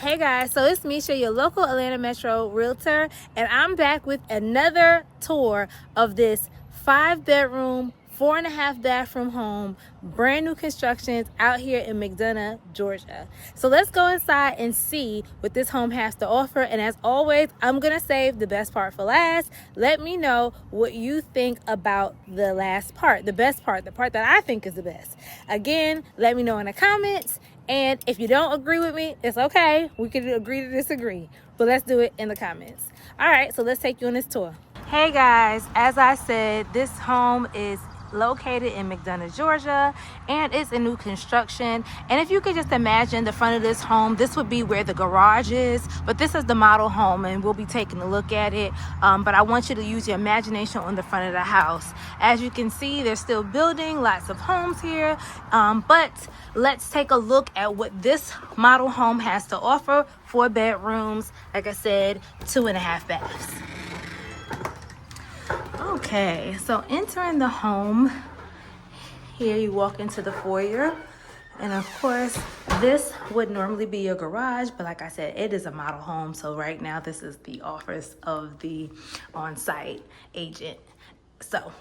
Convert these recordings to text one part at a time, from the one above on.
Hey guys, so it's Misha, your local Atlanta Metro Realtor, and I'm back with another tour of this 5-bedroom, 4.5-bathroom home, brand new constructions out here in McDonough, Georgia. So let's go inside and see what this home has to offer. And as always, I'm gonna save the best part for last. Let me know what you think about the last part, the best part, the part that I think is the best. Again, let me know in the comments. And if you don't agree with me, it's okay. We can agree to disagree, but let's do it in the comments. All right, so let's take you on this tour. Hey guys, as I said, this home is located in McDonough, Georgia, and it's a new construction. And if you could just imagine the front of this home, this would be where the garage is, but this is the model home and we'll be taking a look at it. But I want you to use your imagination on the front of the house. As you can see, they're still building lots of homes here, but let's take a look at what this model home has to offer. 4 bedrooms, like I said, 2.5 baths. Okay, so entering the home, here you walk into the foyer, and of course this would normally be your garage, but like I said, it is a model home, so right now this is the office of the on-site agent. So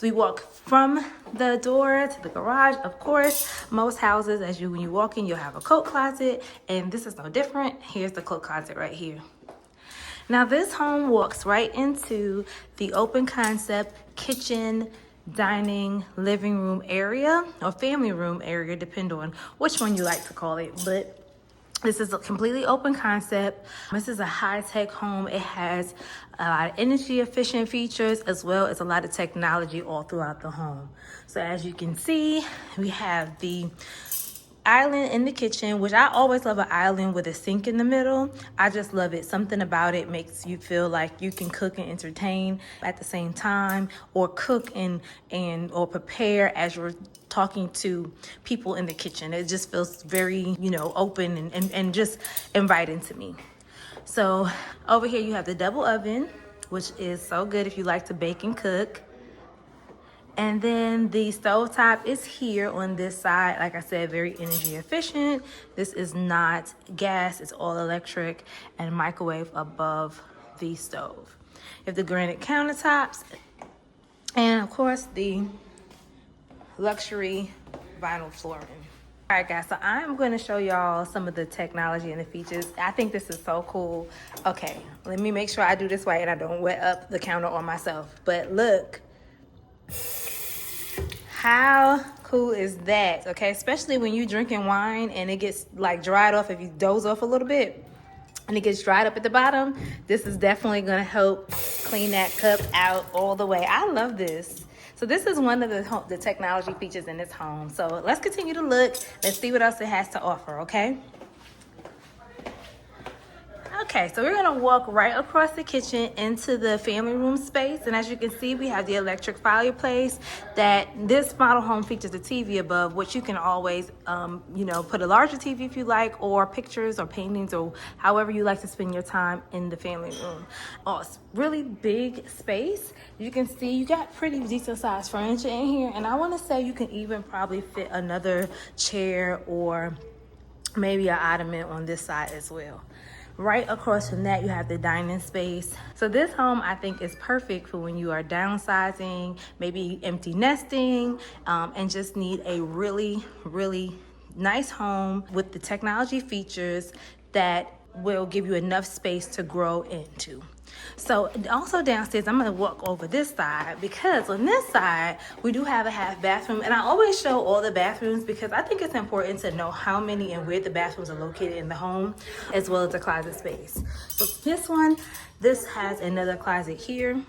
we walk from the door to the garage. Of course, most houses, when you walk in, you'll have a coat closet, and this is no different. Here's the coat closet right here. Now this home walks right into the open concept kitchen, dining, living room area, or family room area, depending on which one you like to call it. But this is a completely open concept. This is a high-tech home. It has a lot of energy efficient features as well as a lot of technology all throughout the home. So as you can see, we have the island in the kitchen, which I always love an island with a sink in the middle. I just love it. Something about it makes you feel like you can cook and entertain at the same time, or cook or prepare as you're talking to people in the kitchen. It just feels very, open and just inviting to me. So over here you have the double oven, which is so good if you like to bake and cook. And then the stovetop is here on this side. Like I said, very energy efficient. This is not gas, it's all electric, and microwave above the stove. You have the granite countertops, and of course the luxury vinyl flooring. All right guys, so I'm going to show y'all some of the technology and the features. I think this is so cool. Okay, let me make sure I do this right and I don't wet up the counter on myself. But look, how cool is that? Okay, especially when you're drinking wine and it gets like dried off, if you doze off a little bit and it gets dried up at the bottom, this is definitely gonna help clean that cup out all the way. I love this. So this is one of the technology features in this home. So let's continue to look. Let's see what else it has to offer, okay? Okay, so we're gonna walk right across the kitchen into the family room space. And as you can see, we have the electric fireplace. That this model home features a TV above, which you can always, put a larger TV if you like, or pictures or paintings, or however you like to spend your time in the family room. Oh, it's really big space. You can see you got pretty decent sized furniture in here. And I wanna say you can even probably fit another chair or maybe an ottoman on this side as well. Right across from that, you have the dining space. So this home, I think, is perfect for when you are downsizing, maybe empty nesting, and just need a really, really nice home with the technology features that will give you enough space to grow into. So also downstairs, I'm gonna walk over this side, because on this side, we do have a half bathroom. And I always show all the bathrooms because I think it's important to know how many and where the bathrooms are located in the home, as well as the closet space. So this has another closet here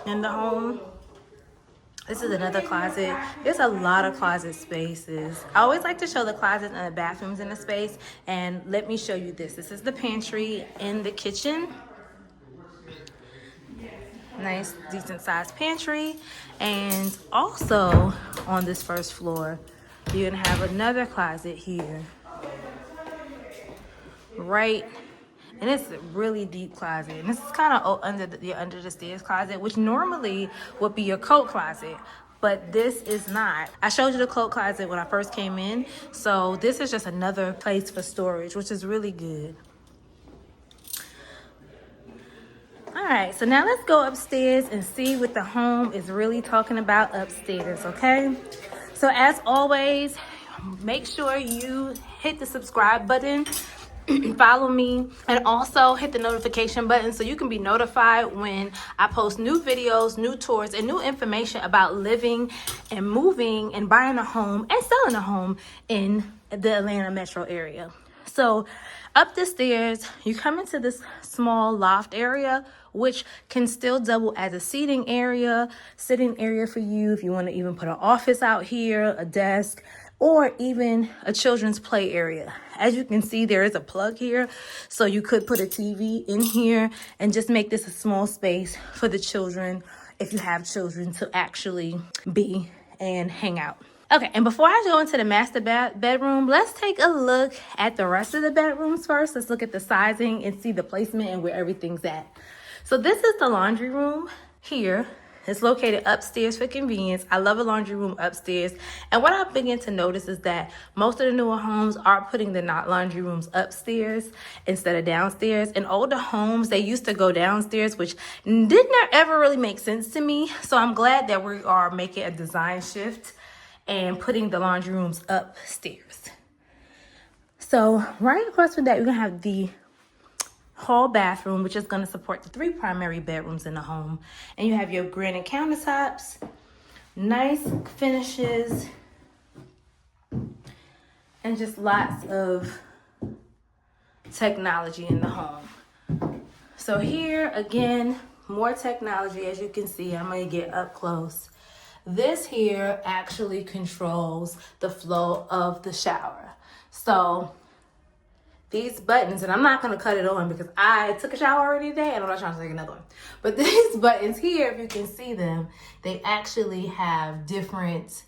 in the home. This is another closet. There's a lot of closet spaces. I always like to show the closets and the bathrooms in the space. And let me show you this. This is the pantry in the kitchen. Nice, decent sized pantry. And also on this first floor, you're gonna have another closet here. Right. And it's a really deep closet. And this is kind of under the stairs closet, which normally would be your coat closet. but this is not. I showed you the coat closet when I first came in, so this is just another place for storage, which is really good. All right, so now let's go upstairs and see what the home is really talking about upstairs, okay? So as always, make sure you hit the subscribe button, follow me, and also hit the notification button so you can be notified when I post new videos, new tours, and new information about living and moving and buying a home and selling a home in the Atlanta metro area. So up the stairs, you come into this small loft area, which can still double as a sitting area for you if you want to even put an office out here, a desk, or even a children's play area. As you can see, there is a plug here, so you could put a TV in here and just make this a small space for the children, if you have children, to actually be and hang out. Okay, and before I go into the master bedroom, let's take a look at the rest of the bedrooms first. Let's look at the sizing and see the placement and where everything's at. So this is the laundry room here. It's located upstairs for convenience. I love a laundry room upstairs. And what I begin to notice is that most of the newer homes are putting the laundry rooms upstairs instead of downstairs. In older homes, they used to go downstairs, which didn't ever really make sense to me. So I'm glad that we are making a design shift and putting the laundry rooms upstairs. So right across from that, you're gonna have the hall bathroom, which is gonna support the 3 primary bedrooms in the home. And you have your granite countertops, nice finishes, and just lots of technology in the home. So here, again, more technology. As you can see, I'm gonna get up close. This here actually controls the flow of the shower. So these buttons, and I'm not going to cut it on because I took a shower already today and I'm not trying to take another one. But these buttons here, if you can see them, they actually have different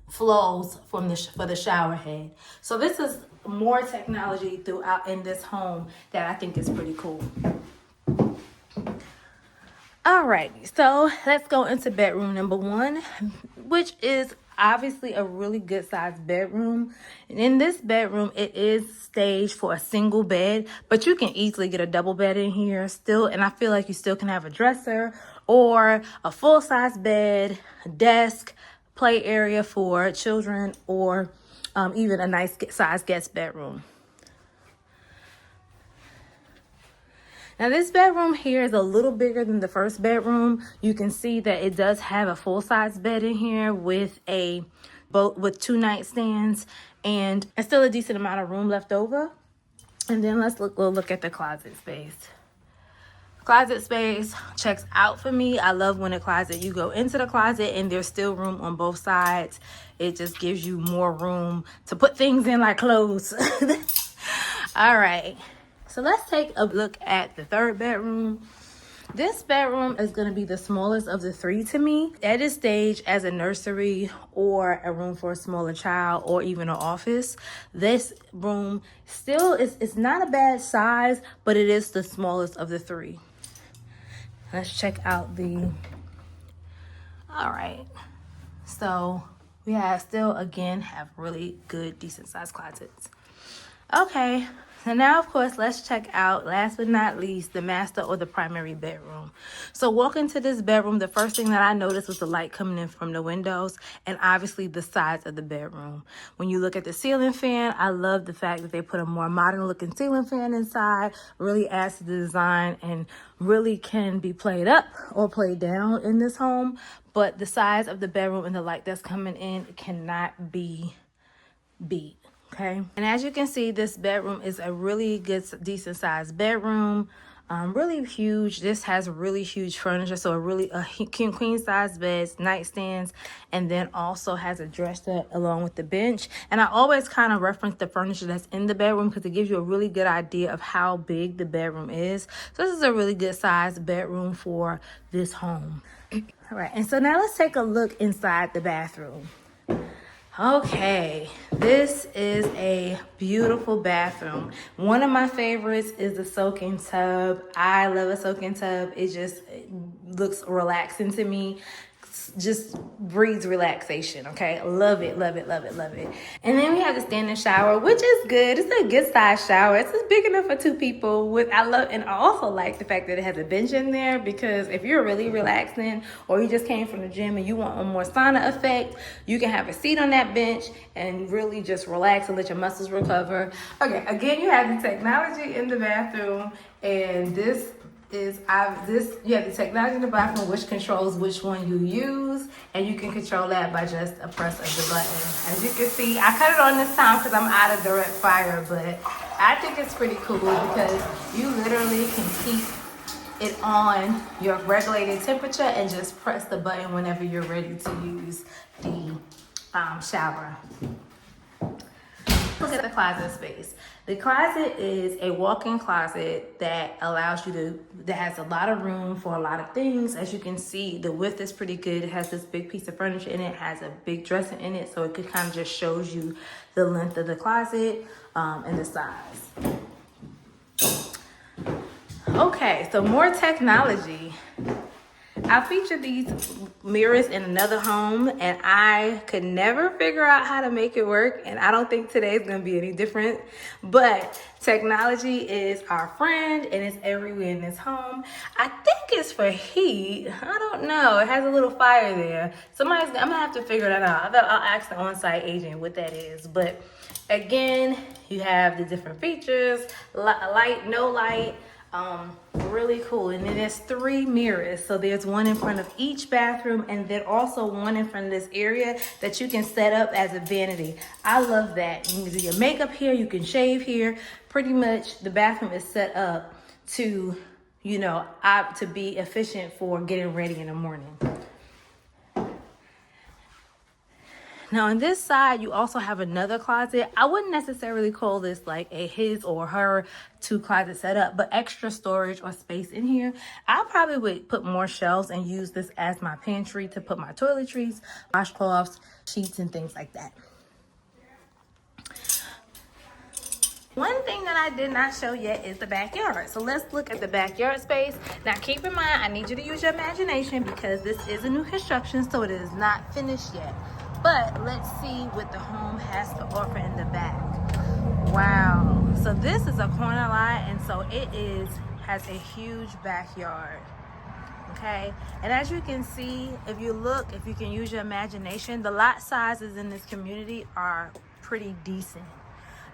flows for the shower head. So this is more technology throughout in this home that I think is pretty cool. Alrighty, so let's go into bedroom number 1, which is obviously a really good sized bedroom. And in this bedroom, it is staged for a single bed, but you can easily get a double bed in here still. And I feel like you still can have a dresser or a full size bed, a desk, play area for children, or even a nice size guest bedroom. Now this bedroom here is a little bigger than the first bedroom. You can see that it does have a full-size bed in here with with 2 nightstands, and still a decent amount of room left over. And then we'll look at the closet space. Closet space checks out for me. I love when a closet, you go into the closet and there's still room on both sides. It just gives you more room to put things in like clothes. All right. So let's take a look at the 3rd bedroom. This bedroom is going to be the smallest of the 3 to me. It is staged as a nursery or a room for a smaller child or even an office. This room still it's not a bad size, but it is the smallest of the 3. Let's check out all right. So we have have really good, decent sized closets. Okay. So now, of course, let's check out, last but not least, the master or the primary bedroom. So walking to this bedroom, the first thing that I noticed was the light coming in from the windows and obviously the size of the bedroom. When you look at the ceiling fan, I love the fact that they put a more modern looking ceiling fan inside, really adds to the design and really can be played up or played down in this home. But the size of the bedroom and the light that's coming in cannot be beat. Okay, and as you can see, this bedroom is a really good, decent sized bedroom. Really huge. This has really huge furniture, so a queen size beds, nightstands, and then also has a dresser along with the bench. And I always kind of reference the furniture that's in the bedroom because it gives you a really good idea of how big the bedroom is. So this is a really good sized bedroom for this home. All right, and so now let's take a look inside the bathroom. Okay, this is a beautiful bathroom. One of my favorites is the soaking tub. I love a soaking tub. It looks relaxing to me. just breeds relaxation. Okay, love it, love it, love it, love it. And then we have the standing shower, which is good. It's a good size shower. It's just big enough for 2 people. And I also like the fact that it has a bench in there, because if you're really relaxing or you just came from the gym and you want a more sauna effect, you can have a seat on that bench and really just relax and let your muscles recover. Okay, again, you have the technology in the bathroom, and you have the technology in the bathroom which controls which one you use, and you can control that by just a press of the button. As you can see, I cut it on this time because I'm out of direct fire, but I think it's pretty cool because you literally can keep it on your regulated temperature and just press the button whenever you're ready to use the shower. Look at the closet space. The closet is a walk-in closet that has a lot of room for a lot of things. As you can see, the width is pretty good. It has this big piece of furniture in it. It has a big dresser in it, so it could kind of just shows you the length of the closet and the size. Okay, so more technology. I featured these mirrors in another home, and I could never figure out how to make it work, and I don't think today's gonna be any different. But technology is our friend, and it's everywhere in this home. I think it's for heat. I don't know. It has a little fire there. I'm gonna have to figure that out. I'll ask the on-site agent what that is. But again, you have the different features: light, no light. Really cool. And then there's 3 mirrors, so there's one in front of each bathroom, and then also one in front of this area that you can set up as a vanity. I love that. You can do your makeup here, you can shave here. Pretty much the bathroom is set up to, to be efficient for getting ready in the morning. Now on this side, you also have another closet. I wouldn't necessarily call this like a his or her 2 closet setup, but extra storage or space in here. I probably would put more shelves and use this as my pantry to put my toiletries, washcloths, sheets, and things like that. One thing that I did not show yet is the backyard. So let's look at the backyard space. Now keep in mind, I need you to use your imagination because this is a new construction, so it is not finished yet. But let's see what the home has to offer in the back. Wow. So this is a corner lot, and so has a huge backyard. Okay. And as you can see, if you can use your imagination, the lot sizes in this community are pretty decent.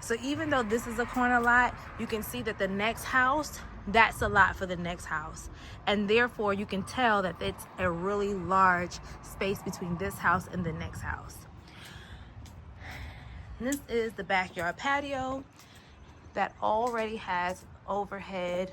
So even though this is a corner lot, you can see that the next house, that's a lot for the next house. And therefore you can tell that it's a really large space between this house and the next house. And this is the backyard patio that already has overhead.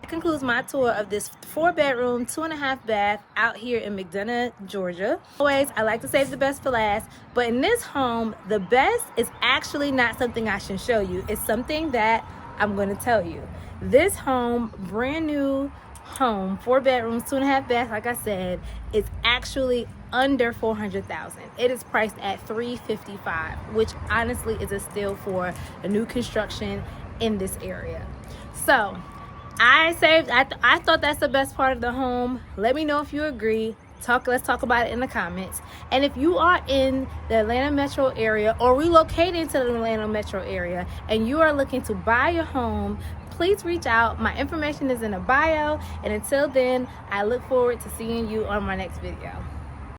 That concludes my tour of this 4-bedroom, 2.5 bath out here in McDonough, Georgia. Always, I like to save the best for last, but in this home, the best is actually not something I should show you. It's something that I'm going to tell you. This home, brand new home, 4 bedrooms, 2.5 baths, like I said, is actually under $400,000. It is priced at $355,000, which honestly is a steal for a new construction in this area. So I thought that's the best part of the home. Let me know if you agree. Let's talk about it in the comments. And if you are in the Atlanta metro area or relocating to the Atlanta metro area and you are looking to buy a home, please reach out. My information is in the bio. And until then, I look forward to seeing you on my next video.